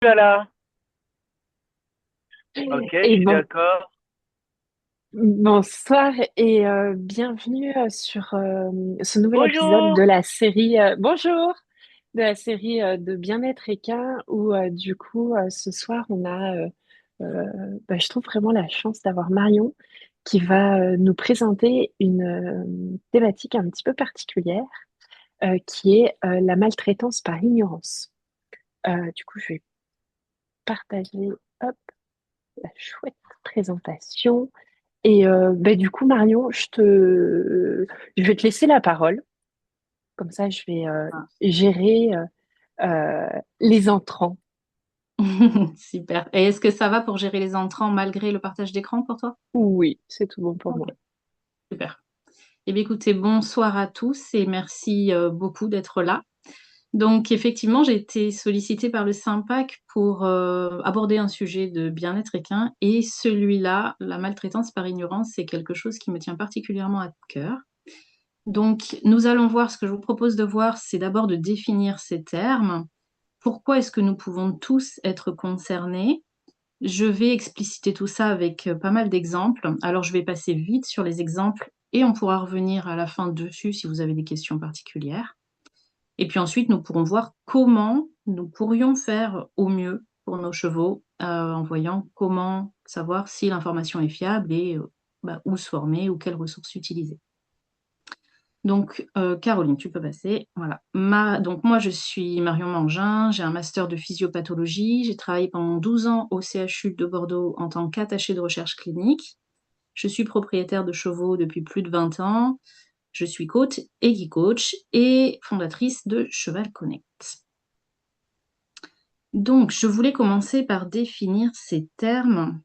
Voilà. Ok, je Et suis d'accord. bonsoir et bienvenue sur ce nouvel épisode de Bonjour. la série Bonjour, de la série de Bien-être équin où du coup ce soir on a je trouve vraiment la chance d'avoir Marion qui va nous présenter une thématique un petit peu particulière qui est la maltraitance par ignorance. Du coup je vais partager hop la chouette présentation. Et du coup, Marion, je vais te laisser la parole. Comme ça, je vais gérer les entrants. Super. Et est-ce que ça va pour gérer les entrants malgré le partage d'écran pour toi? Oui, c'est tout bon pour Ok, moi. super. Eh bien, écoutez, bonsoir à tous et merci beaucoup d'être là. Donc, effectivement, j'ai été sollicitée par le SYMPAC pour aborder un sujet de bien-être équin et celui-là, la maltraitance par ignorance, c'est quelque chose qui me tient particulièrement à cœur. Donc, nous allons voir, ce que je vous propose de voir, c'est d'abord de définir ces termes. Pourquoi est-ce que nous pouvons tous être concernés? Je vais expliciter tout ça avec pas mal d'exemples. Alors, je vais passer vite sur les exemples et on pourra revenir à la fin dessus si vous avez des questions particulières. Et puis ensuite, nous pourrons voir comment nous pourrions faire au mieux pour nos chevaux en voyant comment savoir si l'information est fiable et où se former ou quelles ressources utiliser. Donc, Caroline, tu peux passer. Voilà. Donc, moi, je suis Marion Mangin, j'ai un master de physiopathologie. J'ai travaillé pendant 12 ans au CHU de Bordeaux en tant qu'attachée de recherche clinique. Je suis propriétaire de chevaux depuis plus de 20 ans. Je suis coach et guide coach et fondatrice de Cheval Connect. Donc, je voulais commencer par définir ces termes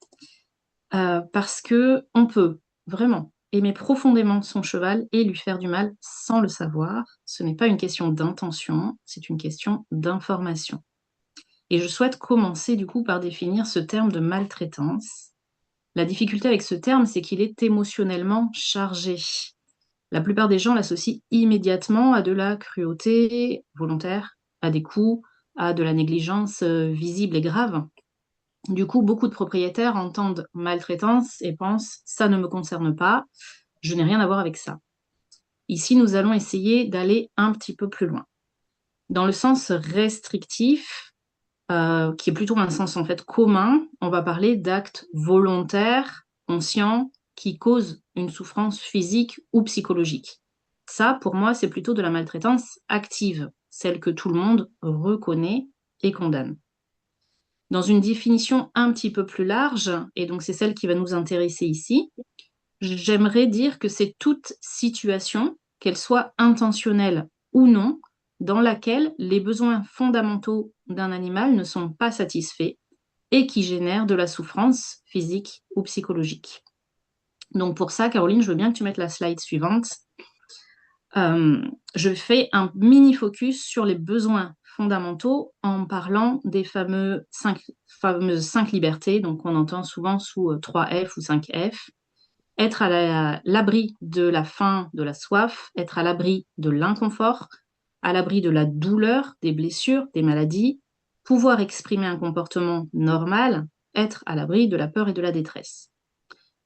parce que on peut vraiment aimer profondément son cheval et lui faire du mal sans le savoir. Ce n'est pas une question d'intention, c'est une question d'information. Et je souhaite commencer du coup par définir ce terme de maltraitance. La difficulté avec ce terme, c'est qu'il est émotionnellement chargé. La plupart des gens l'associent immédiatement à de la cruauté volontaire, à des coups, à de la négligence visible et grave. Du coup, beaucoup de propriétaires entendent maltraitance et pensent ça ne me concerne pas, je n'ai rien à voir avec ça. Ici, nous allons essayer d'aller un petit peu plus loin. Dans le sens restrictif, qui est plutôt un sens en fait commun, on va parler d'actes volontaires, conscients, qui causent une souffrance physique ou psychologique. Ça, pour moi, c'est plutôt de la maltraitance active, celle que tout le monde reconnaît et condamne. Dans une définition un petit peu plus large, et donc c'est celle qui va nous intéresser ici, j'aimerais dire que c'est toute situation, qu'elle soit intentionnelle ou non, dans laquelle les besoins fondamentaux d'un animal ne sont pas satisfaits et qui génèrent de la souffrance physique ou psychologique. Donc pour ça, Caroline, je veux bien que tu mettes la slide suivante. Je fais un mini focus sur les besoins fondamentaux en parlant des fameuses 5 libertés, donc on entend souvent sous 3F ou 5F. Être à l'abri de la faim, de la soif, être à l'abri de l'inconfort, à l'abri de la douleur, des blessures, des maladies, pouvoir exprimer un comportement normal, être à l'abri de la peur et de la détresse.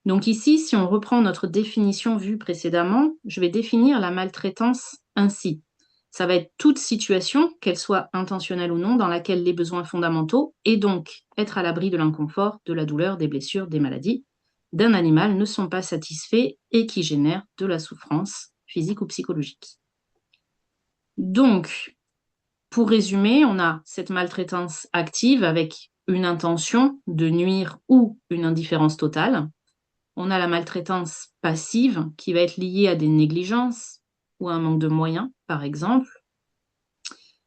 Donc ici, si on reprend notre définition vue précédemment, je vais définir la maltraitance ainsi. Ça va être toute situation, qu'elle soit intentionnelle ou non, dans laquelle les besoins fondamentaux, et donc être à l'abri de l'inconfort, de la douleur, des blessures, des maladies, d'un animal ne sont pas satisfaits et qui génèrent de la souffrance physique ou psychologique. Donc, pour résumer, on a cette maltraitance active avec une intention de nuire ou une indifférence totale. On a la maltraitance passive qui va être liée à des négligences ou à un manque de moyens, par exemple.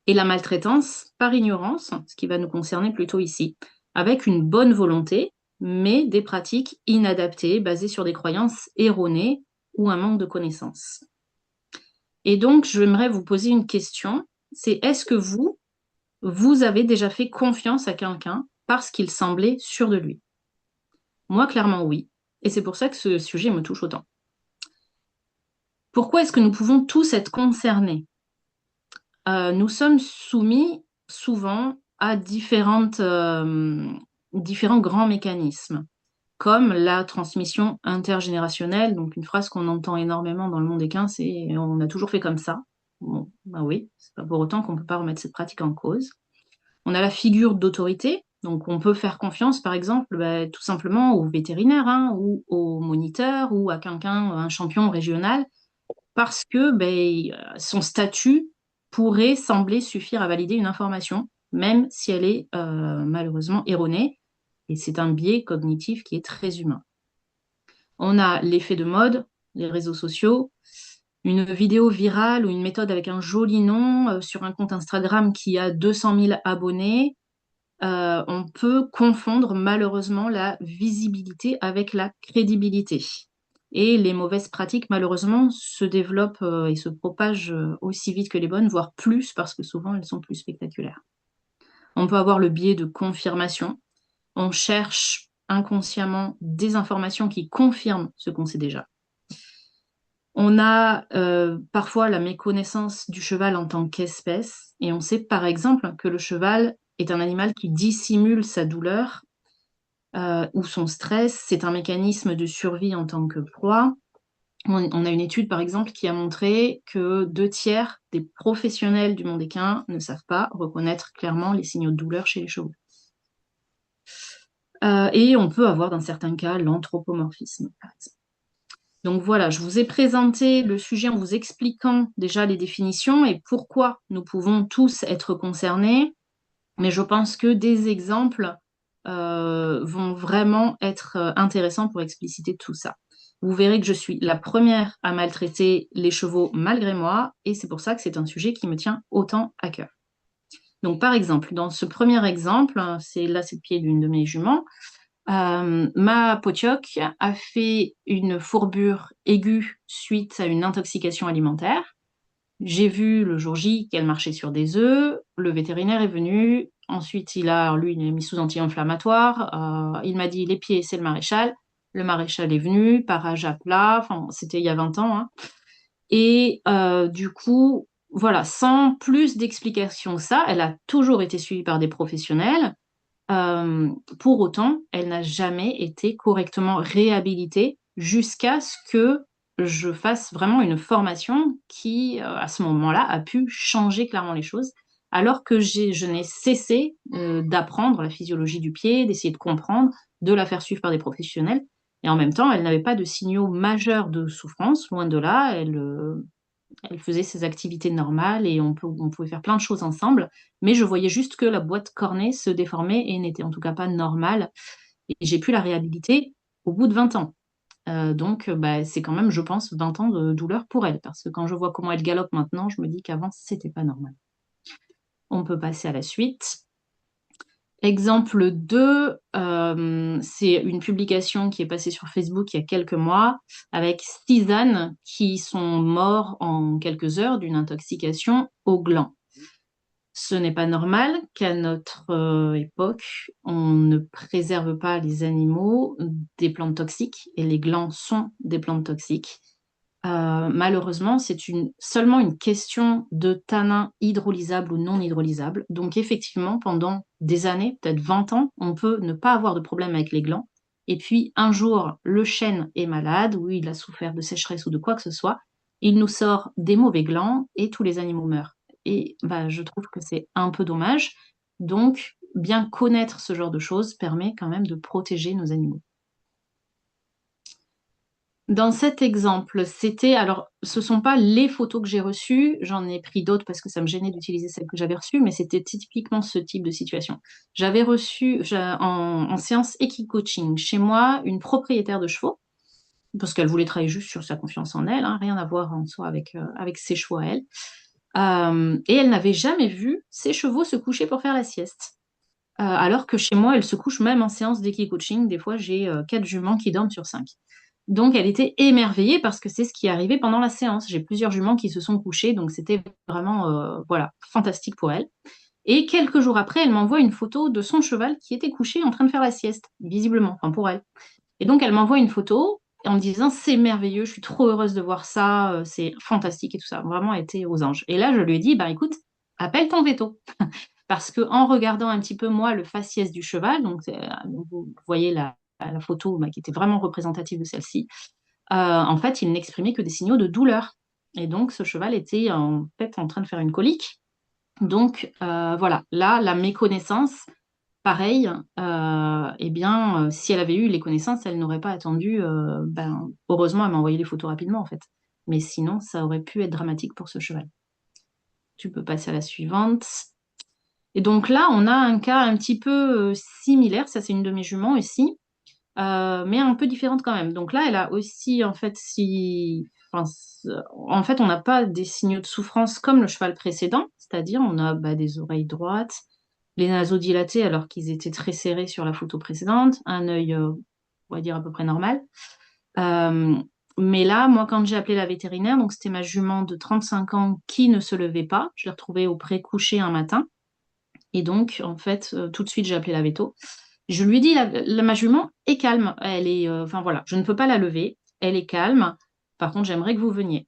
Et la maltraitance par ignorance, ce qui va nous concerner plutôt ici, avec une bonne volonté, mais des pratiques inadaptées, basées sur des croyances erronées ou un manque de connaissances. Et donc, j'aimerais vous poser une question, c'est est-ce que vous avez déjà fait confiance à quelqu'un parce qu'il semblait sûr de lui? Moi, clairement, oui. Et c'est pour ça que ce sujet me touche autant. Pourquoi est-ce que nous pouvons tous être concernés? Nous sommes soumis souvent a différents grands mécanismes, comme la transmission intergénérationnelle, donc une phrase qu'on entend énormément dans le monde équin, c'est on a toujours fait comme ça. Bon, bah oui, c'est pas pour autant qu'on peut pas remettre cette pratique en cause. On a la figure d'autorité, donc on peut faire confiance, par exemple, bah, tout simplement au vétérinaire, hein, ou au moniteur, ou à quelqu'un, un champion régional, parce que ben, son statut pourrait sembler suffire à valider une information, même si elle est malheureusement erronée. Et c'est un biais cognitif qui est très humain. On a l'effet de mode, les réseaux sociaux, une vidéo virale ou une méthode avec un joli nom sur un compte Instagram qui a 200 000 abonnés. On peut confondre malheureusement la visibilité avec la crédibilité. Et les mauvaises pratiques, malheureusement, se développent et se propagent aussi vite que les bonnes, voire plus, parce que souvent elles sont plus spectaculaires. On peut avoir le biais de confirmation. On cherche inconsciemment des informations qui confirment ce qu'on sait déjà. On a parfois la méconnaissance du cheval en tant qu'espèce, et on sait par exemple que le cheval est un animal qui dissimule sa douleur ou son stress. C'est un mécanisme de survie en tant que proie. On a une étude, par exemple, qui a montré que 2 tiers des professionnels du monde équin ne savent pas reconnaître clairement les signaux de douleur chez les chevaux. Et on peut avoir, dans certains cas, l'anthropomorphisme, par exemple. Donc voilà, je vous ai présenté le sujet en vous expliquant déjà les définitions et pourquoi nous pouvons tous être concernés. Mais je pense que des exemples vont vraiment être intéressants pour expliciter tout ça. Vous verrez que je suis la première à maltraiter les chevaux malgré moi, et c'est pour ça que c'est un sujet qui me tient autant à cœur. Donc par exemple, dans ce premier exemple, c'est le pied d'une de mes juments, ma Potioc a fait une fourbure aiguë suite à une intoxication alimentaire. J'ai vu le jour J qu'elle marchait sur des œufs. Le vétérinaire est venu. Ensuite, il a mis sous anti-inflammatoire. Il m'a dit les pieds, c'est le maréchal. Le maréchal est venu, parage à plat. Enfin, c'était il y a 20 ans, hein. Et du coup, voilà, sans plus d'explications que ça, elle a toujours été suivie par des professionnels. Euh, pour autant, elle n'a jamais été correctement réhabilitée jusqu'à ce que je fasse vraiment une formation qui, à ce moment-là, a pu changer clairement les choses, alors que je n'ai cessé d'apprendre la physiologie du pied, d'essayer de comprendre, de la faire suivre par des professionnels. Et en même temps, elle n'avait pas de signaux majeurs de souffrance, loin de là. Elle faisait ses activités normales et on pouvait faire plein de choses ensemble, mais je voyais juste que la boîte cornée se déformait et n'était en tout cas pas normale. Et j'ai pu la réhabiliter au bout de 20 ans. Donc, bah, c'est quand même, je pense, 20 ans de douleur pour elle, parce que quand je vois comment elle galope maintenant, je me dis qu'avant, c'était pas normal. On peut passer à la suite. Exemple 2, c'est une publication qui est passée sur Facebook il y a quelques mois avec 6 ânes qui sont morts en quelques heures d'une intoxication au gland. Ce n'est pas normal qu'à notre époque, on ne préserve pas les animaux des plantes toxiques, et les glands sont des plantes toxiques. Malheureusement, seulement une question de tanin hydrolysable ou non hydrolysable. Donc effectivement, pendant des années, peut-être 20 ans, on peut ne pas avoir de problème avec les glands. Et puis un jour, le chêne est malade, ou il a souffert de sécheresse ou de quoi que ce soit, il nous sort des mauvais glands et tous les animaux meurent. Et bah, je trouve que c'est un peu dommage. Donc, bien connaître ce genre de choses permet quand même de protéger nos animaux. Dans cet exemple, alors, ce sont pas les photos que j'ai reçues, j'en ai pris d'autres parce que ça me gênait d'utiliser celles que j'avais reçues, mais c'était typiquement ce type de situation. J'avais reçu en séance Equi-coaching chez moi une propriétaire de chevaux, parce qu'elle voulait travailler juste sur sa confiance en elle, hein, rien à voir en soi avec ses chevaux à elle. Et elle n'avait jamais vu ses chevaux se coucher pour faire la sieste. Alors que chez moi, elle se couche même en séance Coaching. Des fois, j'ai 4 juments qui dorment sur 5. Donc, elle était émerveillée parce que c'est ce qui est arrivé pendant la séance. J'ai plusieurs juments qui se sont couchés, donc c'était vraiment voilà, fantastique pour elle. Et quelques jours après, elle m'envoie une photo de son cheval qui était couché en train de faire la sieste, visiblement, enfin pour elle. Et donc, elle m'envoie une photo en me disant c'est merveilleux, je suis trop heureuse de voir ça, c'est fantastique et tout ça. Vraiment, elle était aux anges. Et là, je lui ai dit, bah écoute, appelle ton veto. parce que en regardant un petit peu, moi, le faciès du cheval, donc vous voyez la photo bah, qui était vraiment représentative de celle-ci, en fait, il n'exprimait que des signaux de douleur. Et donc, ce cheval était en fait en train de faire une colique. Donc, voilà, là, la méconnaissance, pareil, eh bien, si elle avait eu les connaissances, elle n'aurait pas attendu. Ben, heureusement, elle m'a envoyé les photos rapidement, en fait. Mais sinon, ça aurait pu être dramatique pour ce cheval. Tu peux passer à la suivante. Et donc là, on a un cas un petit peu similaire. Ça, c'est une de mes juments aussi, mais un peu différente quand même. Donc là, elle a aussi, en fait, si... enfin, en fait, on n'a pas des signaux de souffrance comme le cheval précédent, c'est-à-dire on a bah, des oreilles droites, les naseaux dilatés alors qu'ils étaient très serrés sur la photo précédente, un œil, on va dire, à peu près normal. Euh, mais là, moi, quand j'ai appelé la vétérinaire, donc c'était ma jument de 35 ans qui ne se levait pas, je l'ai retrouvée au pré-couché un matin. Et donc, en fait, tout de suite, j'ai appelé la véto. Je lui ai dit, ma jument est calme. Elle est, enfin voilà, je ne peux pas la lever. Elle est calme. Par contre, j'aimerais que vous veniez.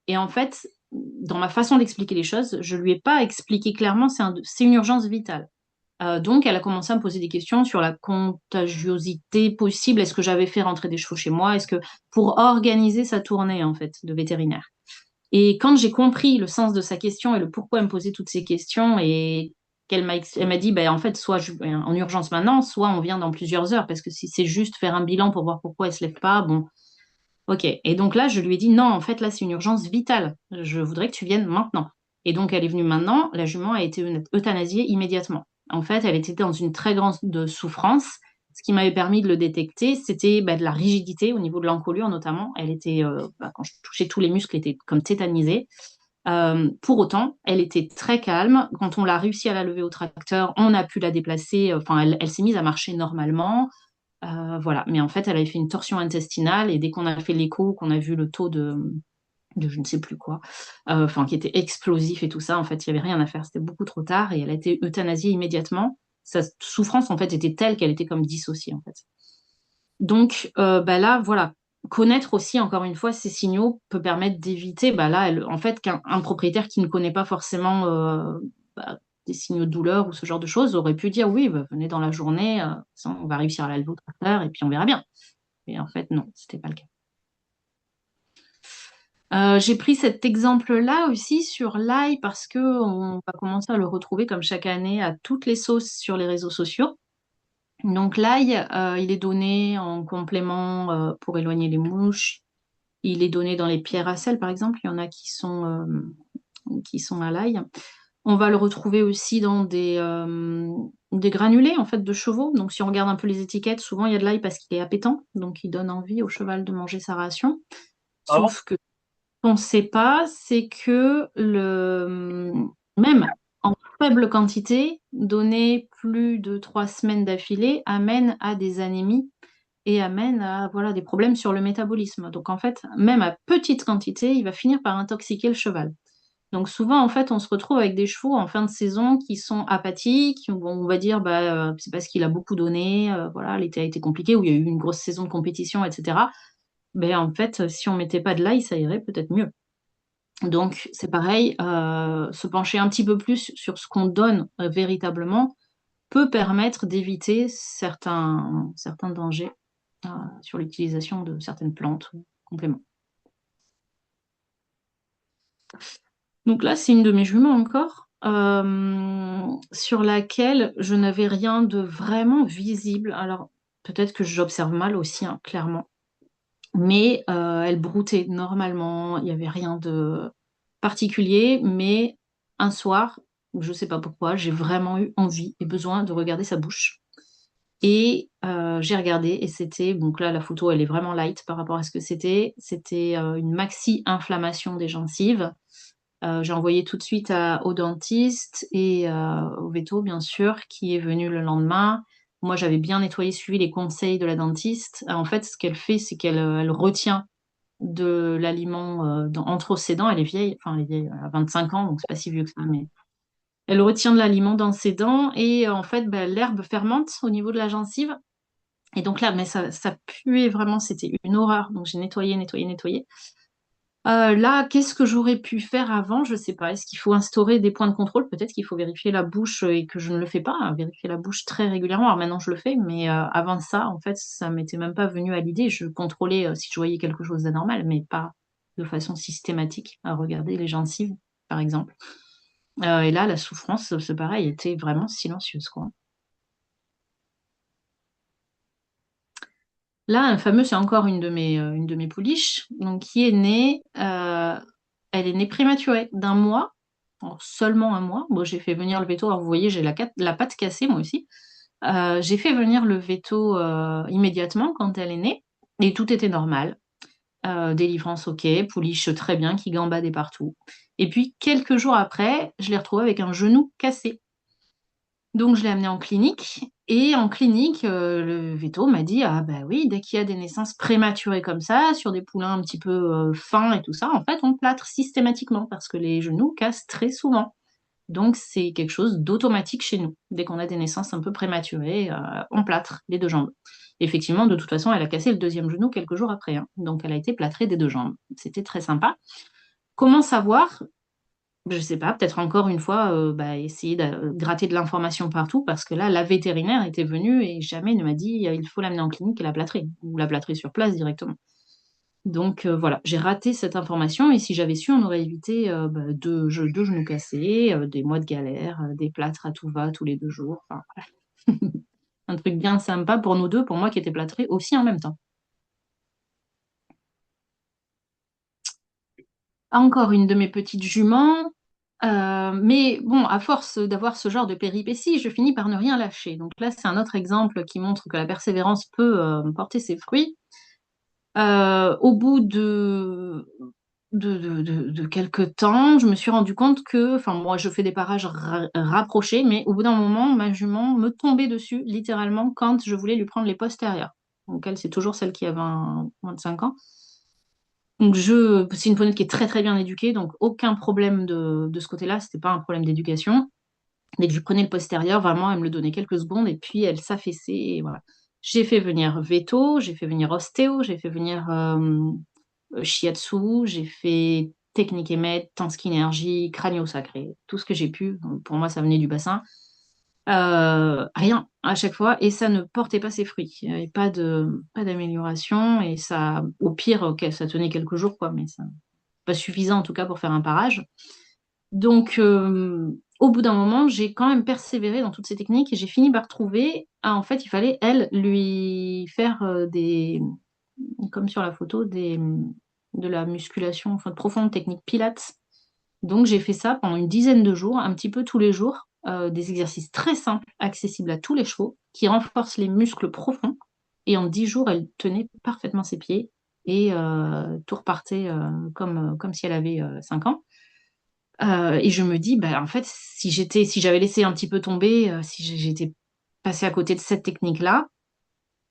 Et en fait, dans ma façon d'expliquer les choses, je lui ai pas expliqué clairement, c'est une urgence vitale. Donc, elle a commencé à me poser des questions sur la contagiosité possible. Est-ce que j'avais fait rentrer des chevaux chez moi? Est-ce que pour organiser sa tournée, en fait, de vétérinaire. Et quand j'ai compris le sens de sa question et le pourquoi elle me posait toutes ces questions et elle m'a dit, ben, en fait, soit en urgence maintenant, soit on vient dans plusieurs heures, parce que si c'est juste faire un bilan pour voir pourquoi elle se lève pas, bon, ok. Et donc là, je lui ai dit, non, en fait, là, c'est une urgence vitale. Je voudrais que tu viennes maintenant. Et donc, elle est venue maintenant. La jument a été euthanasiée immédiatement. En fait, elle était dans une très grande souffrance. Ce qui m'avait permis de le détecter, c'était bah, de la rigidité au niveau de l'encolure notamment. Elle était, bah, quand je touchais tous les muscles, étaient comme tétanisés. Pour autant, elle était très calme. Quand on l'a réussi à la lever au tracteur, on a pu la déplacer. Enfin, elle s'est mise à marcher normalement. Voilà. Mais en fait, elle avait fait une torsion intestinale et dès qu'on a fait l'écho, qu'on a vu le taux de je ne sais plus quoi, enfin, qui était explosif et tout ça, en fait, il n'y avait rien à faire. C'était beaucoup trop tard et elle a été euthanasiée immédiatement. Sa souffrance, en fait, était telle qu'elle était comme dissociée, en fait. Donc, bah là, voilà. Connaître aussi, encore une fois, ces signaux peut permettre d'éviter, bah là, en fait, qu'un un propriétaire qui ne connaît pas forcément bah, des signaux de douleur ou ce genre de choses aurait pu dire oui, bah, venez dans la journée, on va réussir à la lever au tracteur et puis on verra bien. Mais en fait, non, c'était pas le cas. J'ai pris cet exemple-là aussi sur l'ail parce que on va commencer à le retrouver comme chaque année à toutes les sauces sur les réseaux sociaux. Donc l'ail, il est donné en complément pour éloigner les mouches. Il est donné dans les pierres à sel, par exemple. Il y en a qui sont à l'ail. On va le retrouver aussi dans des granulés en fait de chevaux. Donc si on regarde un peu les étiquettes, souvent il y a de l'ail parce qu'il est appétant, donc il donne envie au cheval de manger sa ration. Ah bon? Sauf que qu'on ne sait pas, c'est que même en faible quantité, donner plus de 3 semaines d'affilée amène à des anémies et amène à voilà, des problèmes sur le métabolisme. Donc en fait, même à petite quantité, il va finir par intoxiquer le cheval. Donc souvent, en fait, on se retrouve avec des chevaux en fin de saison qui sont apathiques, où on va dire bah, c'est parce qu'il a beaucoup donné, voilà, l'été a été compliqué, ou il y a eu une grosse saison de compétition, etc. Mais en fait, si on mettait pas de l'ail, ça irait peut-être mieux. Donc, c'est pareil, se pencher un petit peu plus sur ce qu'on donne véritablement peut permettre d'éviter certains dangers sur l'utilisation de certaines plantes ou compléments. Donc là, c'est une de mes juments encore, sur laquelle je n'avais rien de vraiment visible. Alors, peut-être que j'observe mal aussi, hein, clairement. Mais elle broutait normalement, il n'y avait rien de particulier, mais un soir, je ne sais pas pourquoi, j'ai vraiment eu envie et besoin de regarder sa bouche. Et j'ai regardé et c'était, donc là la photo elle est vraiment light par rapport à ce que c'était une maxi-inflammation des gencives. J'ai envoyé tout de suite au dentiste et au veto bien sûr, qui est venu le lendemain. Moi, j'avais bien nettoyé, suivi les conseils de la dentiste. En fait, ce qu'elle fait, c'est qu'elle retient de l'aliment entre ses dents. Elle est vieille, enfin, elle est vieille, elle a 25 ans, donc c'est pas si vieux que ça, mais elle retient de l'aliment dans ses dents et en fait, bah, l'herbe fermente au niveau de la gencive. Et donc là, mais ça puait vraiment, c'était une horreur. Donc j'ai nettoyé, nettoyé, nettoyé. Là, qu'est-ce que j'aurais pu faire avant? Je sais pas. Est-ce qu'il faut instaurer des points de contrôle? Peut-être qu'il faut vérifier la bouche et que je ne le fais pas, hein, vérifier la bouche très régulièrement. Alors maintenant, je le fais, mais avant ça, en fait, ça m'était même pas venu à l'idée. Je contrôlais si je voyais quelque chose d'anormal, mais pas de façon systématique à regarder les gencives, par exemple. Et là, la souffrance, c'est pareil, était vraiment silencieuse, quoi. Là, un fameux, c'est encore une de mes pouliches, donc qui est née, elle est née prématurée d'un mois, alors seulement un mois. Bon, j'ai fait venir le veto, alors vous voyez, j'ai la patte cassée moi aussi. J'ai fait venir le veto immédiatement quand elle est née, et tout était normal. Délivrance ok, pouliche très bien, qui gambadait partout. Et puis, quelques jours après, je l'ai retrouvée avec un genou cassé. Donc, je l'ai amené en clinique. Et en clinique, le veto m'a dit, ah bah oui, dès qu'il y a des naissances prématurées comme ça, sur des poulains un petit peu fins et tout ça, en fait, on plâtre systématiquement parce que les genoux cassent très souvent. Donc, c'est quelque chose d'automatique chez nous. Dès qu'on a des naissances un peu prématurées, on plâtre les deux jambes. Effectivement, de toute façon, elle a cassé le deuxième genou quelques jours après, hein. Donc, elle a été plâtrée des deux jambes. C'était très sympa. Comment savoir? Je sais pas, peut-être encore une fois, bah, essayer de gratter de l'information partout, parce que là, la vétérinaire était venue et jamais ne m'a dit il faut l'amener en clinique et la plâtrer, ou la plâtrer sur place directement. Donc voilà, j'ai raté cette information et si j'avais su, on aurait évité bah, deux genoux cassés, des mois de galère, des plâtres à tout va tous les 2 jours. Enfin, voilà. Un truc bien sympa pour nous deux, pour moi qui étais plâtrée aussi en même temps. Encore une de mes petites juments. Mais bon, à force d'avoir ce genre de péripéties, je finis par ne rien lâcher. Donc là, c'est un autre exemple qui montre que la persévérance peut porter ses fruits. Au bout de quelques temps, je me suis rendu compte que, enfin, moi, je fais des parages rapprochés, mais au bout d'un moment, ma jument me tombait dessus, littéralement, quand je voulais lui prendre les postérieurs. Donc elle, c'est toujours celle qui a 25 ans. Donc c'est une poney qui est très très bien éduquée, donc aucun problème de ce côté-là, c'était pas un problème d'éducation. Dès que je prenais le postérieur, vraiment, elle me le donnait quelques secondes et puis elle s'affaissait et voilà. J'ai fait venir veto, j'ai fait venir ostéo, j'ai fait venir shiatsu, j'ai fait technique émet, Tansky Energy, crânio sacré, tout ce que j'ai pu. Pour moi, ça venait du bassin. Rien à chaque fois et ça ne portait pas ses fruits. Il n'y avait pas d'amélioration et ça, au pire, ok, ça tenait quelques jours quoi, mais ça pas suffisant en tout cas pour faire un parage. Donc, au bout d'un moment, j'ai quand même persévéré dans toutes ces techniques et j'ai fini par trouver, ah, en fait, il fallait, elle, lui faire comme sur la photo, de la musculation, enfin, de profonde technique Pilates. Donc, j'ai fait ça pendant une dizaine de jours, un petit peu tous les jours, des exercices très simples, accessibles à tous les chevaux, qui renforcent les muscles profonds. Et en 10 jours, elle tenait parfaitement ses pieds et tout repartait comme si elle avait 5 ans. Et je me dis, bah, en fait, si j'avais laissé un petit peu tomber, si j'étais passée à côté de cette technique-là,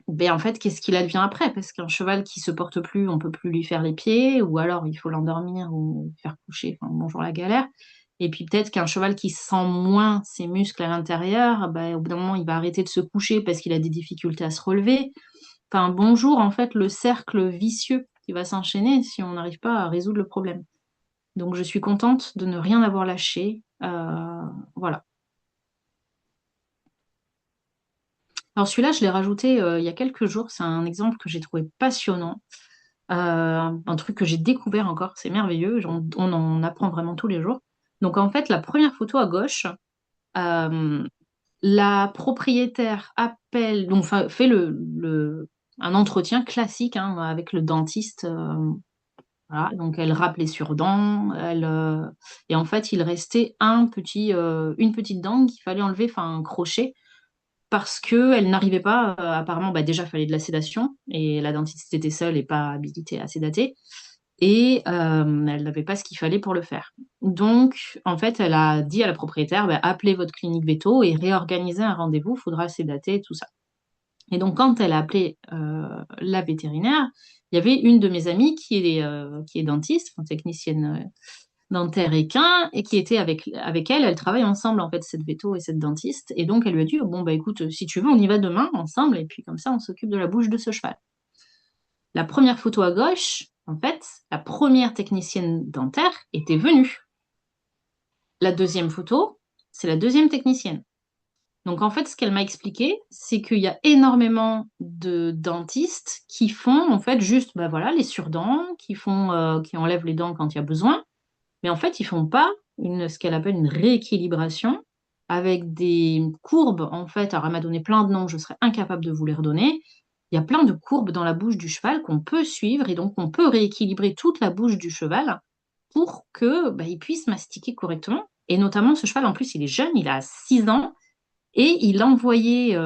ben en fait, qu'est-ce qu'il advient après? Parce qu'un cheval qui se porte plus, on peut plus lui faire les pieds, ou alors il faut l'endormir ou faire coucher. Enfin, bonjour la galère. Et puis peut-être qu'un cheval qui sent moins ses muscles à l'intérieur, ben, au bout d'un moment, il va arrêter de se coucher parce qu'il a des difficultés à se relever. Enfin, bonjour, en fait, le cercle vicieux qui va s'enchaîner si on n'arrive pas à résoudre le problème. Donc je suis contente de ne rien avoir lâché. Voilà. Alors celui-là, je l'ai rajouté il y a quelques jours. C'est un exemple que j'ai trouvé passionnant. Un truc que j'ai découvert encore. C'est merveilleux. On en apprend vraiment tous les jours. Donc en fait, la première photo à gauche, euh, la propriétaire appelle, donc fait un entretien classique hein, avec le dentiste. Voilà, donc elle rappelait sur dents, et en fait il restait une petite dent qu'il fallait enlever, enfin un crochet, parce qu'elle n'arrivait pas, apparemment, bah, déjà il fallait de la sédation, et la dentiste était seule et pas habilitée à sédater, et elle n'avait pas ce qu'il fallait pour le faire. Donc en fait elle a dit à la propriétaire, bah, appelez votre clinique veto et réorganisez un rendez-vous, il faudra sédater et tout ça. Et donc, quand elle a appelé la vétérinaire, il y avait une de mes amies qui est dentiste, enfin, technicienne dentaire équin, et qui était avec elle. Elles travaillent ensemble, en fait, cette véto et cette dentiste. Et donc, elle lui a dit, bon, bah écoute, si tu veux, on y va demain ensemble, et puis comme ça, on s'occupe de la bouche de ce cheval. La première photo à gauche, En fait, la première technicienne dentaire était venue. La deuxième photo, c'est la deuxième technicienne. Donc en fait, ce qu'elle m'a expliqué, c'est qu'il y a énormément de dentistes qui font en fait juste bah voilà, les surdents, qui enlèvent les dents quand il y a besoin, mais en fait, ils font pas ce qu'elle appelle une rééquilibration avec des courbes. En fait, alors elle m'a donné plein de noms, je serais incapable de vous les redonner. Il y a plein de courbes dans la bouche du cheval qu'on peut suivre et donc on peut rééquilibrer toute la bouche du cheval pour que bah, il puisse mastiquer correctement. Et notamment, ce cheval, en plus, il est jeune, il a 6 ans et il envoyait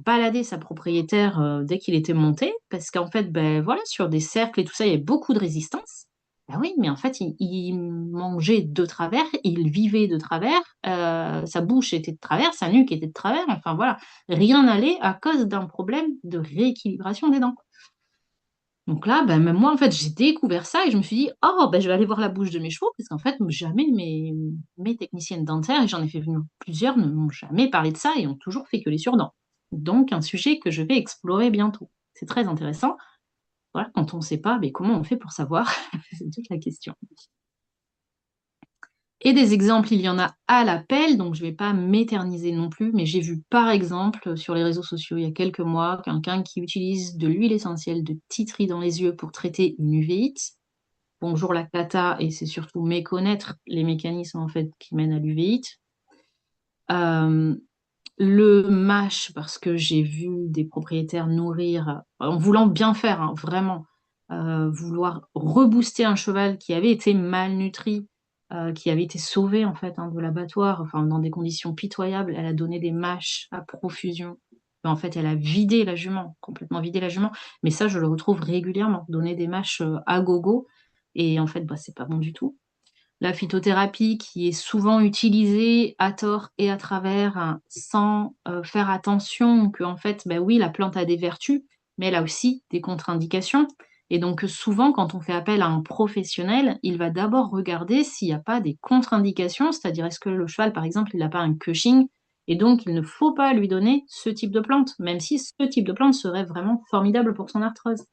balader sa propriétaire dès qu'il était monté, parce qu'en fait, ben voilà, sur des cercles et tout ça, il y avait beaucoup de résistance. Ben oui, mais en fait, il mangeait de travers, il vivait de travers, sa bouche était de travers, sa nuque était de travers, enfin voilà, rien n'allait à cause d'un problème de rééquilibration des dents. Donc là, ben, même moi, en fait, j'ai découvert ça et je me suis dit, oh, ben, je vais aller voir la bouche de mes chevaux, parce qu'en fait, jamais mes techniciennes dentaires, et j'en ai fait venir plusieurs, ne m'ont jamais parlé de ça et ont toujours fait que les surdents. Donc, un sujet que je vais explorer bientôt. C'est très intéressant. Voilà, quand on ne sait pas, ben, comment on fait pour savoir? C'est toute la question. Et des exemples, il y en a à l'appel, donc je ne vais pas m'éterniser non plus, mais j'ai vu par exemple sur les réseaux sociaux il y a quelques mois quelqu'un qui utilise de l'huile essentielle de titri dans les yeux pour traiter une uvéite. Bonjour la cata, et c'est surtout méconnaître les mécanismes en fait qui mènent à l'uvéite. Euh, le mâche, parce que j'ai vu des propriétaires nourrir, en voulant bien faire, hein, vraiment, vouloir rebooster un cheval qui avait été malnutri, qui avait été sauvé en fait hein, de l'abattoir, enfin dans des conditions pitoyables. Elle a donné des mâches à profusion. Mais en fait, elle a vidé la jument, complètement vidé la jument. Mais ça, je le retrouve régulièrement, donner des mâches à gogo. Et en fait, bah, c'est pas bon du tout. La phytothérapie qui est souvent utilisée à tort et à travers hein, sans faire attention que en fait, ben oui, la plante a des vertus, mais elle a aussi des contre-indications. Et donc souvent, quand on fait appel à un professionnel, il va d'abord regarder s'il n'y a pas des contre-indications, c'est-à-dire est-ce que le cheval, par exemple, il n'a pas un Cushing, et donc il ne faut pas lui donner ce type de plante, même si ce type de plante serait vraiment formidable pour son arthrose.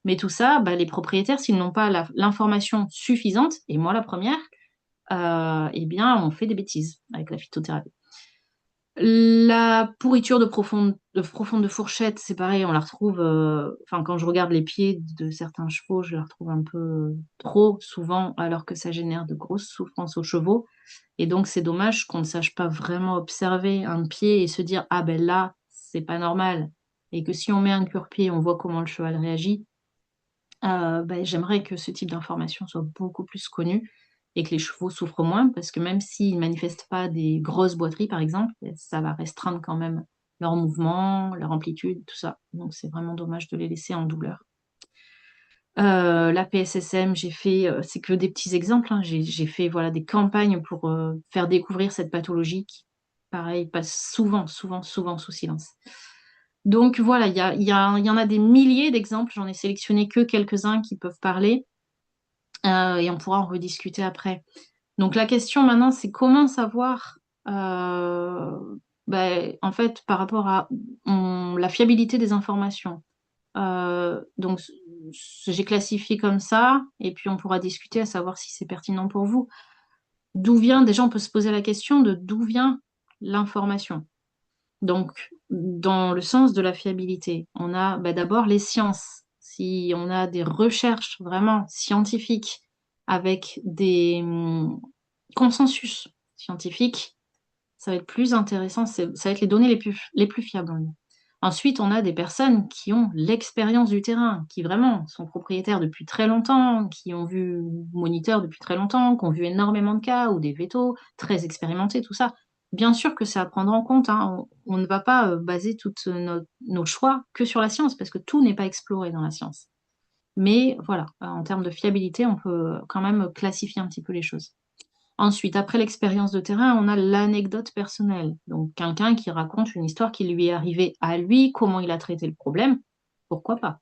Mais tout ça, bah, les propriétaires, s'ils n'ont pas l'information suffisante, et moi la première, eh bien, on fait des bêtises avec la phytothérapie. La pourriture de profonde de fourchette, c'est pareil, on la retrouve, enfin, quand je regarde les pieds de certains chevaux, je la retrouve un peu trop souvent, alors que ça génère de grosses souffrances aux chevaux. Et donc, c'est dommage qu'on ne sache pas vraiment observer un pied et se dire, ah ben là, c'est pas normal. Et que si on met un cure-pied, on voit comment le cheval réagit. Ben, j'aimerais que ce type d'information soit beaucoup plus connu et que les chevaux souffrent moins parce que même s'ils ne manifestent pas des grosses boiteries, par exemple, ça va restreindre quand même leur mouvement, leur amplitude, tout ça. Donc c'est vraiment dommage de les laisser en douleur. La PSSM, c'est que des petits exemples, hein. J'ai fait voilà, des campagnes pour faire découvrir cette pathologie qui, pareil, passe souvent, souvent, souvent sous silence. Donc voilà, il y en a des milliers d'exemples, j'en ai sélectionné que quelques-uns qui peuvent parler, et on pourra en rediscuter après. Donc la question maintenant, c'est comment savoir, en fait, par rapport à la fiabilité des informations. Donc j'ai classifié comme ça, et puis on pourra discuter à savoir si c'est pertinent pour vous. Déjà on peut se poser la question de d'où vient l'information. Donc, dans le sens de la fiabilité, on a d'abord les sciences. Si on a des recherches vraiment scientifiques avec des consensus scientifiques, ça va être plus intéressant, ça va être les données les plus fiables. Ensuite, on a des personnes qui ont l'expérience du terrain, qui vraiment sont propriétaires depuis très longtemps, qui ont vu moniteur depuis très longtemps, qui ont vu énormément de cas ou des vétos, très expérimentés, tout ça. Bien sûr que c'est à prendre en compte, hein. On ne va pas baser tous nos choix que sur la science, parce que tout n'est pas exploré dans la science. Mais voilà, en termes de fiabilité, on peut quand même classifier un petit peu les choses. Ensuite, après l'expérience de terrain, on a l'anecdote personnelle. Donc, quelqu'un qui raconte une histoire qui lui est arrivée à lui, comment il a traité le problème, pourquoi pas.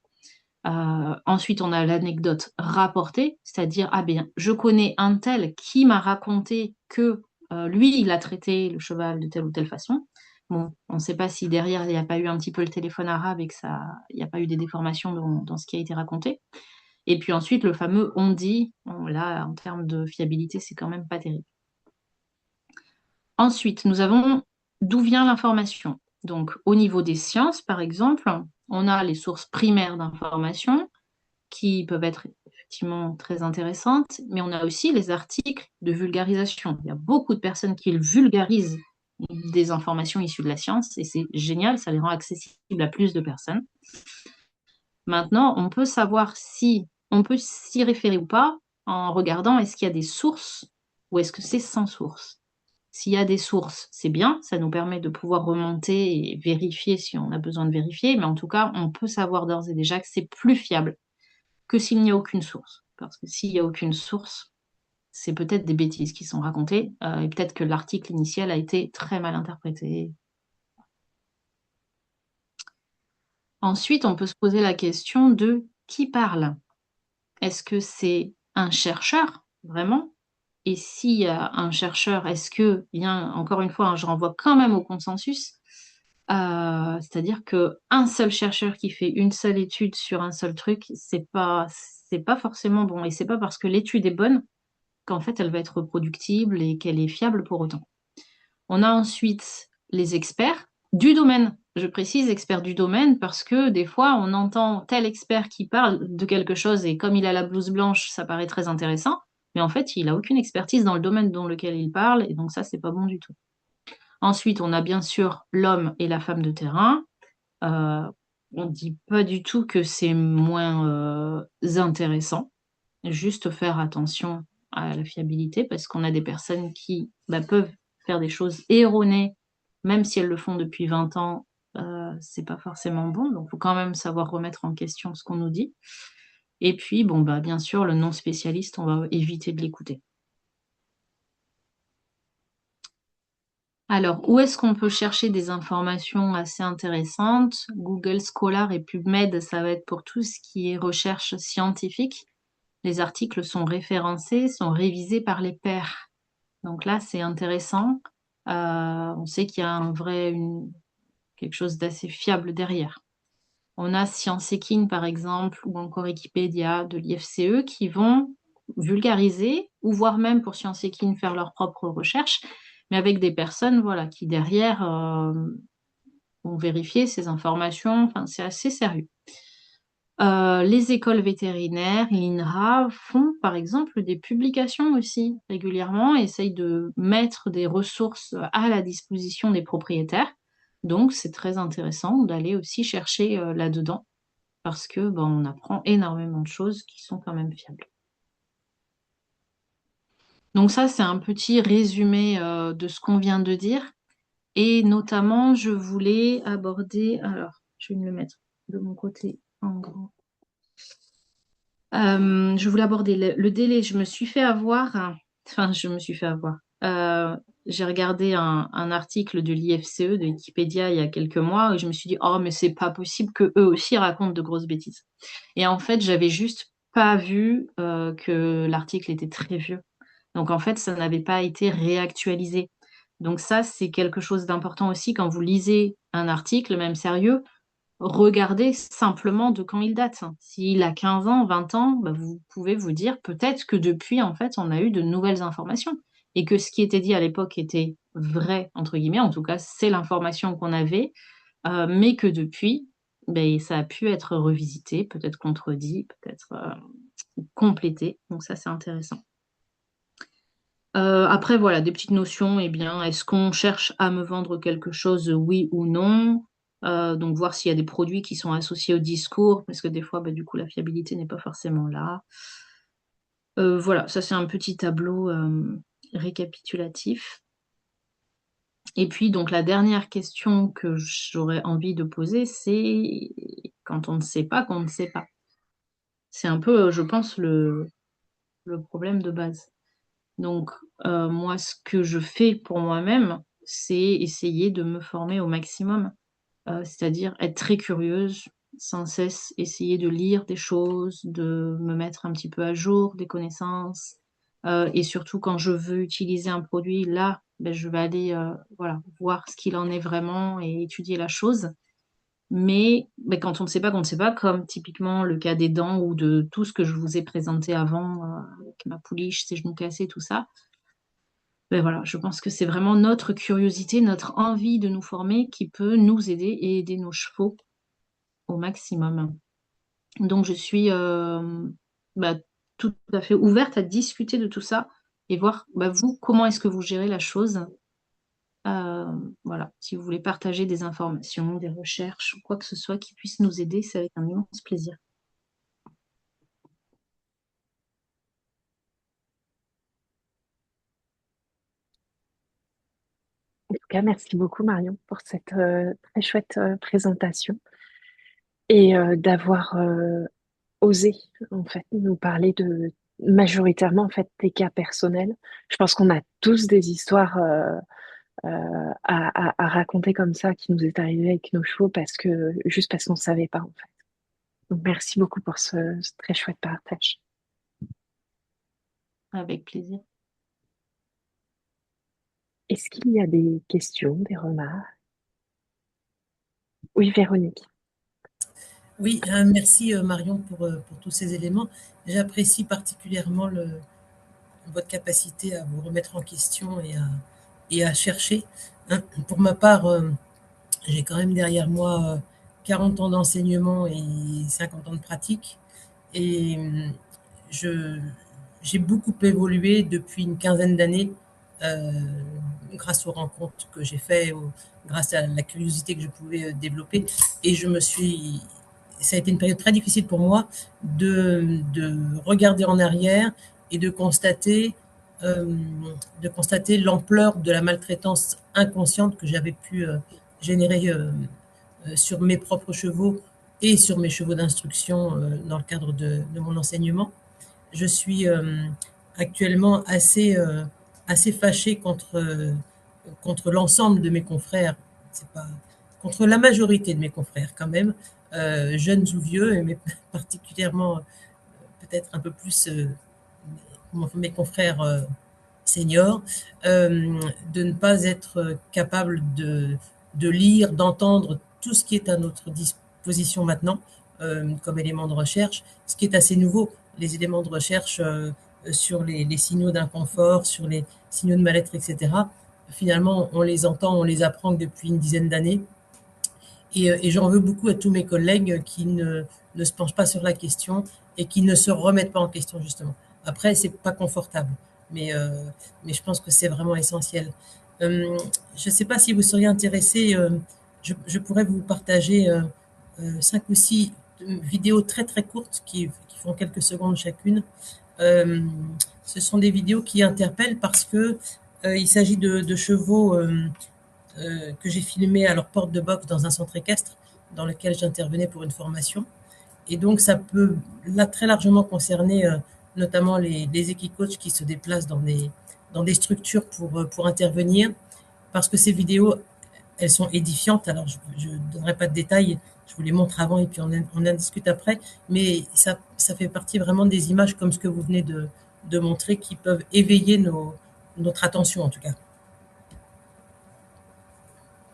Ensuite, on a l'anecdote rapportée, c'est-à-dire, ah bien, je connais un tel qui m'a raconté que lui, il a traité le cheval de telle ou telle façon. Bon, on ne sait pas si derrière, il n'y a pas eu un petit peu le téléphone arabe et que ça, il n'y a pas eu des déformations dans ce qui a été raconté. Et puis ensuite, le fameux on dit, bon, là, en termes de fiabilité, c'est quand même pas terrible. Ensuite, nous avons d'où vient l'information. Donc, au niveau des sciences, par exemple, on a les sources primaires d'information qui peuvent être effectivement très intéressantes, mais on a aussi les articles de vulgarisation. Il y a beaucoup de personnes qui vulgarisent des informations issues de la science et c'est génial, ça les rend accessibles à plus de personnes. Maintenant, on peut savoir si on peut s'y référer ou pas en regardant est-ce qu'il y a des sources ou est-ce que c'est sans source. S'il y a des sources, c'est bien, ça nous permet de pouvoir remonter et vérifier si on a besoin de vérifier, mais en tout cas, on peut savoir d'ores et déjà que c'est plus fiable que s'il n'y a aucune source. Parce que s'il n'y a aucune source, c'est peut-être des bêtises qui sont racontées, et peut-être que l'article initial a été très mal interprété. Ensuite, on peut se poser la question de qui parle. Est-ce que c'est un chercheur, vraiment? Et s'il y a un chercheur, est-ce que, bien, encore une fois, hein, je renvoie quand même au consensus, c'est-à-dire qu'un seul chercheur qui fait une seule étude sur un seul truc, c'est pas forcément bon. Et c'est pas parce que l'étude est bonne qu'en fait elle va être reproductible et qu'elle est fiable pour autant. On a ensuite les experts du domaine. Je précise experts du domaine parce que des fois on entend tel expert qui parle de quelque chose et comme il a la blouse blanche, ça paraît très intéressant, mais en fait il a aucune expertise dans le domaine dans lequel il parle et donc ça c'est pas bon du tout. Ensuite on a bien sûr l'homme et la femme de terrain. Euh, on dit pas du tout que c'est moins intéressant. Juste faire attention à la fiabilité parce qu'on a des personnes qui peuvent faire des choses erronées, même si elles le font depuis 20 ans, c'est pas forcément bon. Donc, il faut quand même savoir remettre en question ce qu'on nous dit. Et puis, bon, bien sûr, le non spécialiste, on va éviter de l'écouter. Alors, où est-ce qu'on peut chercher des informations assez intéressantes? Google Scholar et PubMed, ça va être pour tout ce qui est recherche scientifique. Les articles sont référencés, sont révisés par les pairs. Donc là, c'est intéressant. On sait qu'il y a quelque chose d'assez fiable derrière. On a Science Équine, par exemple, ou encore Wikipédia de l'IFCE qui vont vulgariser, ou voire même pour Science Équine faire leurs propres recherches, mais avec des personnes voilà, qui derrière vont vérifier ces informations. Enfin, c'est assez sérieux. Les écoles vétérinaires, l'INRA, font par exemple des publications aussi régulièrement, essayent de mettre des ressources à la disposition des propriétaires. Donc c'est très intéressant d'aller aussi chercher là-dedans parce que on apprend énormément de choses qui sont quand même fiables. Donc ça, c'est un petit résumé de ce qu'on vient de dire. Et notamment, je voulais aborder, alors je vais me le mettre de mon côté en grand. Je voulais aborder le délai. Je me suis fait avoir. Enfin, je me suis fait avoir. J'ai regardé un article de l'IFCE, de Wikipédia, il y a quelques mois, et je me suis dit, oh, mais c'est pas possible que eux aussi racontent de grosses bêtises. Et en fait, j'avais juste pas vu que l'article était très vieux. Donc en fait, ça n'avait pas été réactualisé. Donc ça, c'est quelque chose d'important aussi quand vous lisez un article, même sérieux, regardez simplement de quand il date. S'il a 15 ans, 20 ans, vous pouvez vous dire peut-être que depuis, en fait, on a eu de nouvelles informations et que ce qui était dit à l'époque était vrai, entre guillemets, en tout cas, c'est l'information qu'on avait, mais que depuis, ça a pu être revisité, peut-être contredit, peut-être complété. Donc ça, c'est intéressant. Après, voilà, des petites notions, eh bien, est-ce qu'on cherche à me vendre quelque chose, oui ou non? Donc voir s'il y a des produits qui sont associés au discours, parce que des fois, du coup, la fiabilité n'est pas forcément là. Voilà, ça c'est un petit tableau récapitulatif. Et puis, donc, la dernière question que j'aurais envie de poser, c'est quand on ne sait pas qu'on ne sait pas. C'est un peu, je pense, le problème de base. Donc, moi, ce que je fais pour moi-même, c'est essayer de me former au maximum, c'est-à-dire être très curieuse, sans cesse essayer de lire des choses, de me mettre un petit peu à jour des connaissances, et surtout quand je veux utiliser un produit, là, je vais aller voilà, voir ce qu'il en est vraiment et étudier la chose. Mais quand on ne sait pas qu'on ne sait pas, comme typiquement le cas des dents ou de tout ce que je vous ai présenté avant, avec ma pouliche, ses genoux cassés, tout ça, ben voilà, je pense que c'est vraiment notre curiosité, notre envie de nous former qui peut nous aider et aider nos chevaux au maximum. Donc je suis, bah, tout à fait ouverte à discuter de tout ça et voir, bah, vous, comment est-ce que vous gérez la chose? Voilà, si vous voulez partager des informations, des recherches ou quoi que ce soit qui puisse nous aider, c'est avec un immense plaisir. En tout cas, merci beaucoup Marion pour cette très chouette présentation et d'avoir osé en fait nous parler de majoritairement en fait tes cas personnels. Je pense qu'on a tous des histoires à raconter comme ça qui nous est arrivé avec nos chevaux parce que juste parce qu'on savait pas en fait. Donc merci beaucoup pour ce très chouette partage. Avec plaisir. Est-ce qu'il y a des questions, des remarques? Oui, Véronique. Oui, merci Marion pour tous ces éléments. J'apprécie particulièrement votre capacité à vous remettre en question et à chercher. Hein. Pour ma part, j'ai quand même derrière moi 40 ans d'enseignement et 50 ans de pratique. Et je, j'ai beaucoup évolué depuis une quinzaine d'années euh, grâce aux rencontres que j'ai faites, grâce à la curiosité que je pouvais développer. Et ça a été une période très difficile pour moi de regarder en arrière et euh, de constater l'ampleur de la maltraitance inconsciente que j'avais pu générer sur mes propres chevaux et sur mes chevaux d'instruction dans le cadre de mon enseignement. Je suis actuellement assez fâchée contre l'ensemble de mes confrères, c'est pas contre la majorité de mes confrères quand même, jeunes ou vieux, mais particulièrement peut-être un peu plus mes confrères seniors, de ne pas être capable de lire, d'entendre tout ce qui est à notre disposition maintenant comme éléments de recherche, ce qui est assez nouveau, les éléments de recherche sur les signaux d'inconfort, sur les signaux de mal-être, etc. Finalement, on les entend, on les apprend depuis une dizaine d'années. Et j'en veux beaucoup à tous mes collègues qui ne se penchent pas sur la question et qui ne se remettent pas en question, justement. Après, c'est pas confortable, mais je pense que c'est vraiment essentiel. Je ne sais pas si vous seriez intéressé, je pourrais vous partager 5 ou 6 vidéos très très courtes qui font quelques secondes chacune. Euh, Ce sont des vidéos qui interpellent parce que il s'agit de chevaux que j'ai filmé à leur porte de box dans un centre équestre dans lequel j'intervenais pour une formation. Et donc, ça peut là, très largement concerner notamment les équicoachs qui se déplacent dans des structures pour intervenir, parce que ces vidéos, elles sont édifiantes. Alors, je ne donnerai pas de détails, je vous les montre avant et puis on en discute après, mais ça fait partie vraiment des images comme ce que vous venez de montrer qui peuvent éveiller notre attention en tout cas.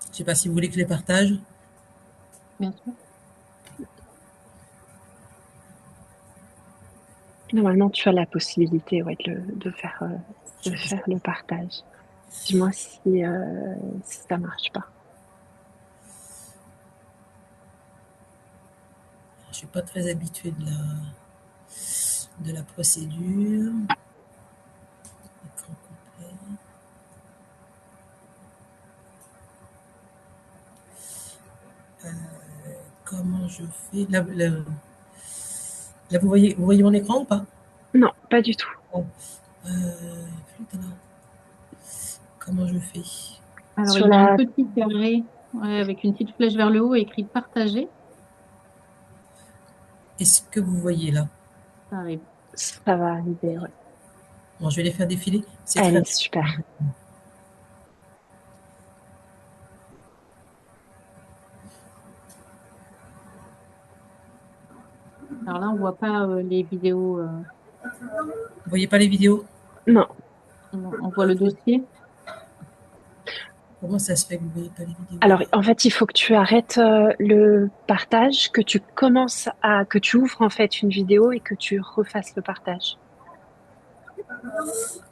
Je ne sais pas si vous voulez que je les partage. Bien sûr. Normalement, tu as la possibilité ouais, de faire le partage. Dis-moi si ça marche pas. Je ne suis pas très habituée de la procédure. Écran complet. Comment je fais là, vous voyez mon écran ou pas? Non, pas du tout. Bon. Comment je fais? Alors, Sur il y a un la... petit carré, ouais, avec une petite flèche vers le haut écrit partager. Est-ce que vous voyez là? Ça arrive. Ça va arriver, ouais. Bon, je vais les faire défiler. C'est très Allez, rapide. super. Alors là, on voit pas les vidéos. Vous voyez pas les vidéos? Non, On voit le dossier. Comment ça se fait que vous ne voyez pas les vidéos? Alors, en fait, il faut que tu arrêtes le partage, que tu ouvres en fait une vidéo et que tu refasses le partage.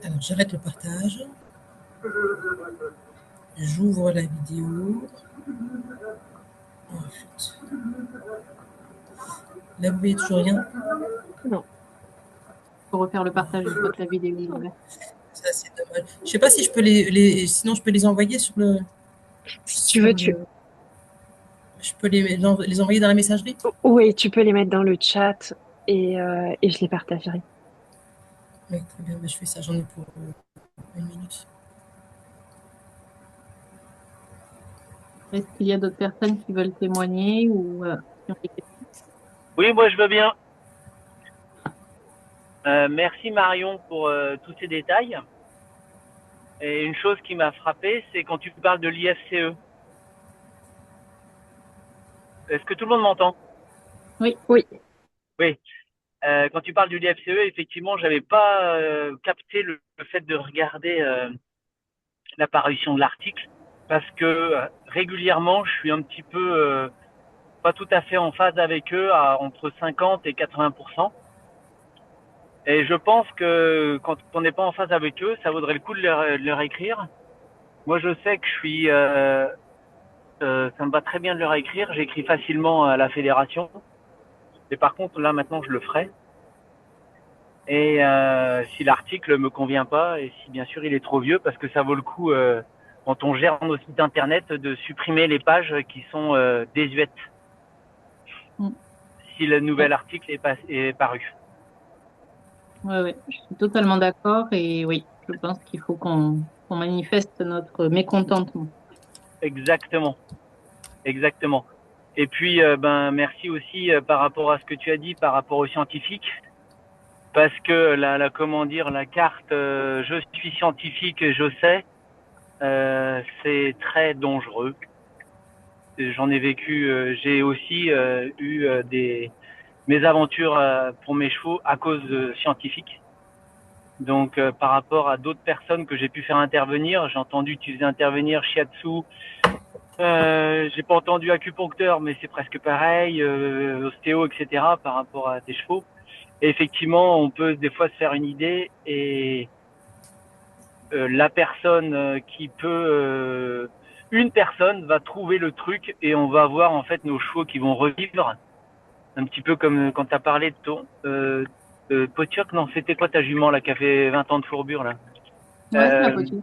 Alors, j'arrête le partage. J'ouvre la vidéo. Ensuite, là, vous voyez toujours rien. Non. Faut refaire le partage une fois que la vidéo est ouverte. Ça, c'est dommage. Je sais pas si je peux sinon je peux les envoyer Si tu veux, je peux les envoyer dans la messagerie. oui, tu peux les mettre dans le chat et je les partagerai. Oui, très bien. Je fais ça. J'en ai pour une minute. Est-ce qu'il y a d'autres personnes qui veulent témoigner ou qui ont des questions? Oui, moi je veux bien. Merci Marion pour tous ces détails. Et une chose qui m'a frappé, c'est quand tu parles de l'IFCE. Est-ce que tout le monde m'entend? Oui. Oui. Oui. Quand tu parles de l'IFCE, effectivement, j'avais pas capté le fait de regarder l'apparition de l'article parce que régulièrement, je suis un petit peu pas tout à fait en phase avec eux à entre 50 et 80%. Et je pense que quand on n'est pas en phase avec eux, ça vaudrait le coup de leur écrire. Moi, je sais que je suis, ça me va très bien de leur écrire. J'écris facilement à la fédération. Et par contre, là, maintenant, je le ferai. Et si l'article me convient pas, et si bien sûr il est trop vieux, parce que ça vaut le coup, quand on gère nos sites internet, de supprimer les pages qui sont désuètes. Mm. Si le nouvel article est paru. Ouais, je suis totalement d'accord et oui, je pense qu'il faut qu'on manifeste notre mécontentement. Exactement, exactement. Et puis, merci aussi par rapport à ce que tu as dit, par rapport aux scientifiques, parce que comment dire, la carte, je suis scientifique, je sais, c'est très dangereux. J'en ai vécu, j'ai aussi eu mes aventures pour mes chevaux à cause de scientifiques. Donc, par rapport à d'autres personnes que j'ai pu faire intervenir, j'ai entendu que tu faisais intervenir shiatsu. J'ai pas entendu acupuncteur, mais c'est presque pareil, ostéo, etc. par rapport à tes chevaux. Et effectivement, on peut des fois se faire une idée et la personne une personne va trouver le truc et on va avoir en fait nos chevaux qui vont revivre. Un petit peu comme quand tu as parlé de ton Potioc, non, c'était quoi ta jument là qui a fait 20 ans de fourbure là? Ouais, c'est la poterie.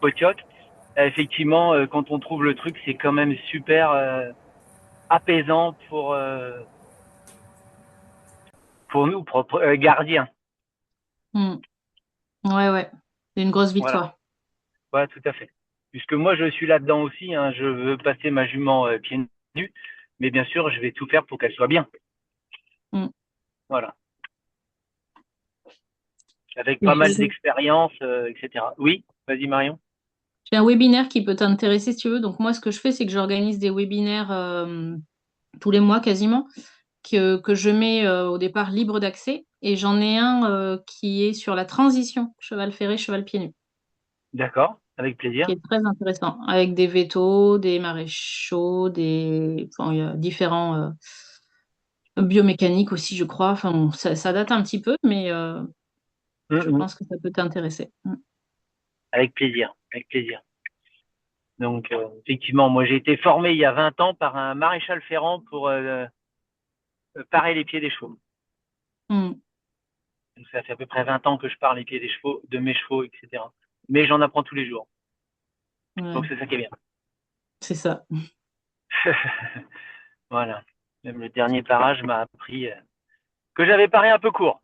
Potioc. Effectivement, quand on trouve le truc, c'est quand même super apaisant pour nous, propres gardiens. Mm. Ouais, c'est une grosse Voilà. victoire. Ouais, tout à fait. Puisque moi, je suis là-dedans aussi. Hein, je veux passer ma jument pieds nus, mais bien sûr, je vais tout faire pour qu'elle soit bien. Mm. Voilà. Avec pas mal Merci. d'expérience, etc. Oui, vas-y Marion. J'ai un webinaire qui peut t'intéresser si tu veux. Donc moi, ce que je fais, c'est que j'organise des webinaires tous les mois quasiment, que je mets au départ libre d'accès. Et j'en ai un qui est sur la transition cheval ferré, cheval pieds nus, D'accord, avec plaisir. qui est très intéressant, avec des vétos, des maréchaux, enfin, il y a différents biomécaniques aussi, je crois. Enfin, bon, ça date un petit peu, mais je pense que ça peut t'intéresser. Mm. Avec plaisir, avec plaisir. Donc, effectivement, moi, j'ai été formé il y a 20 ans par un maréchal ferrant pour parer les pieds des chevaux. Mm. Donc, ça fait à peu près 20 ans que je pare les pieds des chevaux, de mes chevaux, etc. Mais j'en apprends tous les jours. Donc, Ouais, c'est ça qui est bien. c'est ça. Voilà. Même le dernier parage m'a appris que j'avais paré un peu court.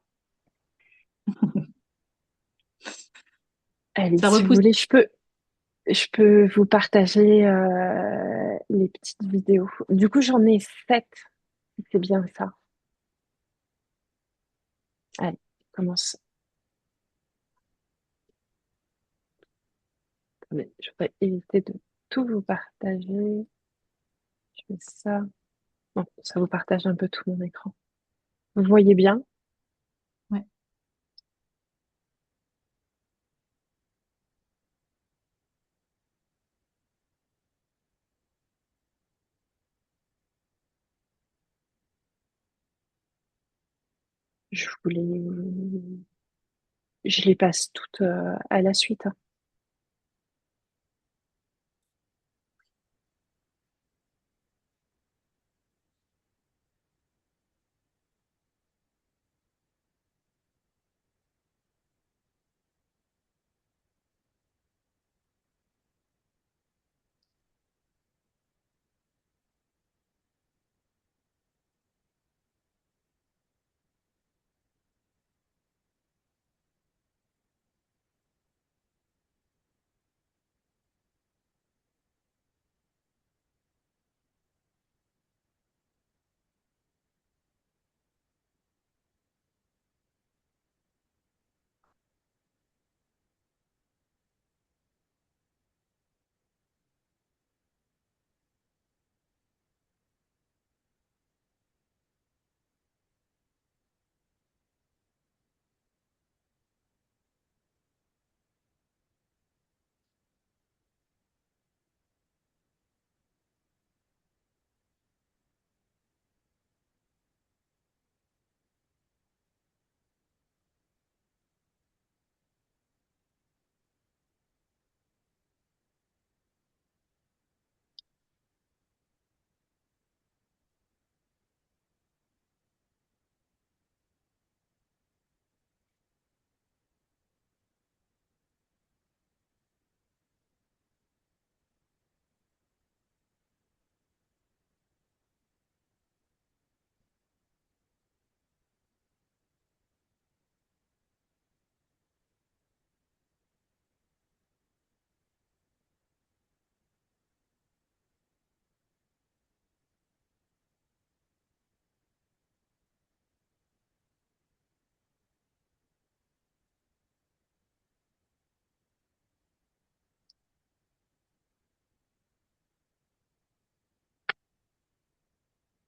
Allez, Ça si vous repousse. voulez, je peux vous partager les petites vidéos. Du coup, j'en ai 7. C'est bien ça. Allez, commence. Attendez, je voudrais éviter de tout vous partager. Je fais ça. Non, ça vous partage un peu tout mon écran. Vous voyez bien? Ouais. Je voulais, je les passe toutes à la suite, hein.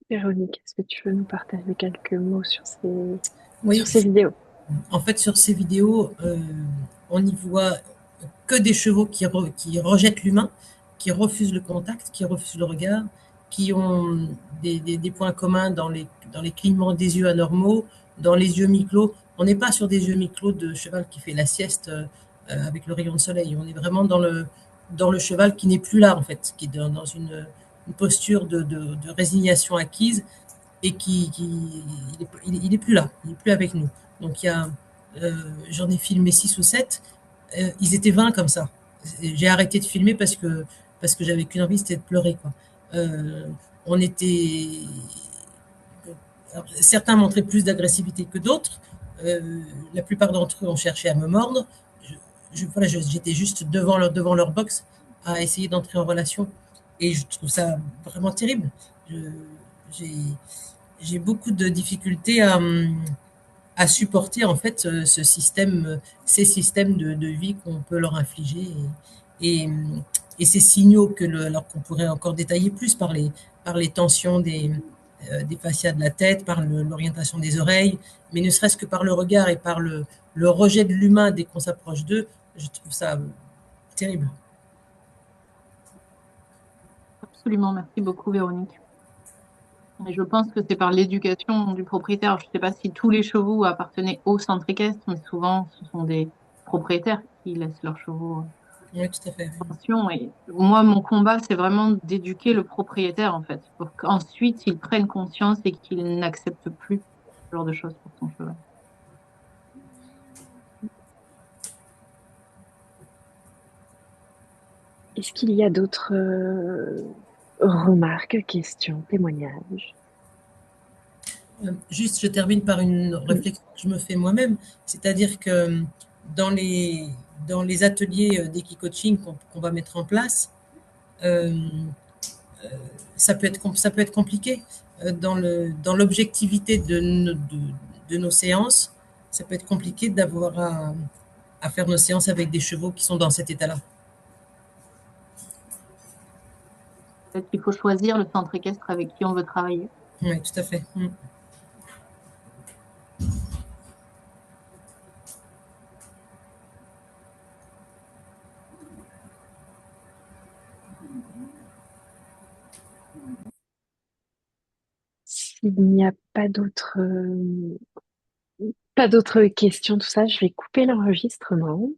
Véronique, est-ce que tu veux nous partager quelques mots sur Oui, ces vidéos? en fait, sur ces vidéos, on y voit que des chevaux qui rejettent l'humain, qui refusent le contact, qui refusent le regard, qui ont des points communs dans les clignements des yeux anormaux, dans les yeux mi-clos. On n'est pas sur des yeux mi-clos de cheval qui fait la sieste avec le rayon de soleil. On est vraiment dans le cheval qui n'est plus là, en fait, qui est dans une posture de résignation acquise et il est plus là, il est plus avec nous. Donc j'en ai filmé 6 ou 7. Ils étaient 20 comme ça. J'ai arrêté de filmer parce que j'avais qu'une envie, c'était de pleurer, quoi. Euh, on était, alors, certains montraient plus d'agressivité que d'autres. La plupart d'entre eux ont cherché à me mordre. Voilà, j'étais juste devant leur box à essayer d'entrer en relation. Et je trouve ça vraiment terrible. Je- J'ai j'ai beaucoup de difficultés à supporter en fait ce système, ces systèmes de vie qu'on peut leur infliger et, et ces signaux alors qu'on pourrait encore détailler plus par les tensions des fascias de la tête, par l'orientation des oreilles, mais ne serait-ce que par le regard et par le rejet de l'humain dès qu'on s'approche d'eux, je trouve ça terrible. Absolument, merci beaucoup, Véronique. Et je pense que c'est par l'éducation du propriétaire. Je ne sais pas si tous les chevaux appartenaient au centre équestre, mais souvent, ce sont des propriétaires qui laissent leurs chevaux Oui, tout à fait. en pension. Et moi, mon combat, c'est vraiment d'éduquer le propriétaire, en fait, pour qu'ensuite, il prenne conscience et qu'il n'accepte plus ce genre de choses pour son cheval. Est-ce qu'il y a d'autres remarques, questions, témoignages? Juste, je termine par une Mm. réflexion que je me fais moi-même, c'est-à-dire que dans dans les ateliers d'équi-coaching qu'on va mettre en place, euh, ça peut être compliqué dans l'objectivité de nos séances. Ça peut être compliqué d'avoir à faire nos séances avec des chevaux qui sont dans cet état-là. Peut-être qu'il faut choisir le centre équestre avec qui on veut travailler. Oui, tout à fait. Mm. S'il n'y a pas d'autres Pas d'autres questions, tout ça. Je vais couper l'enregistrement.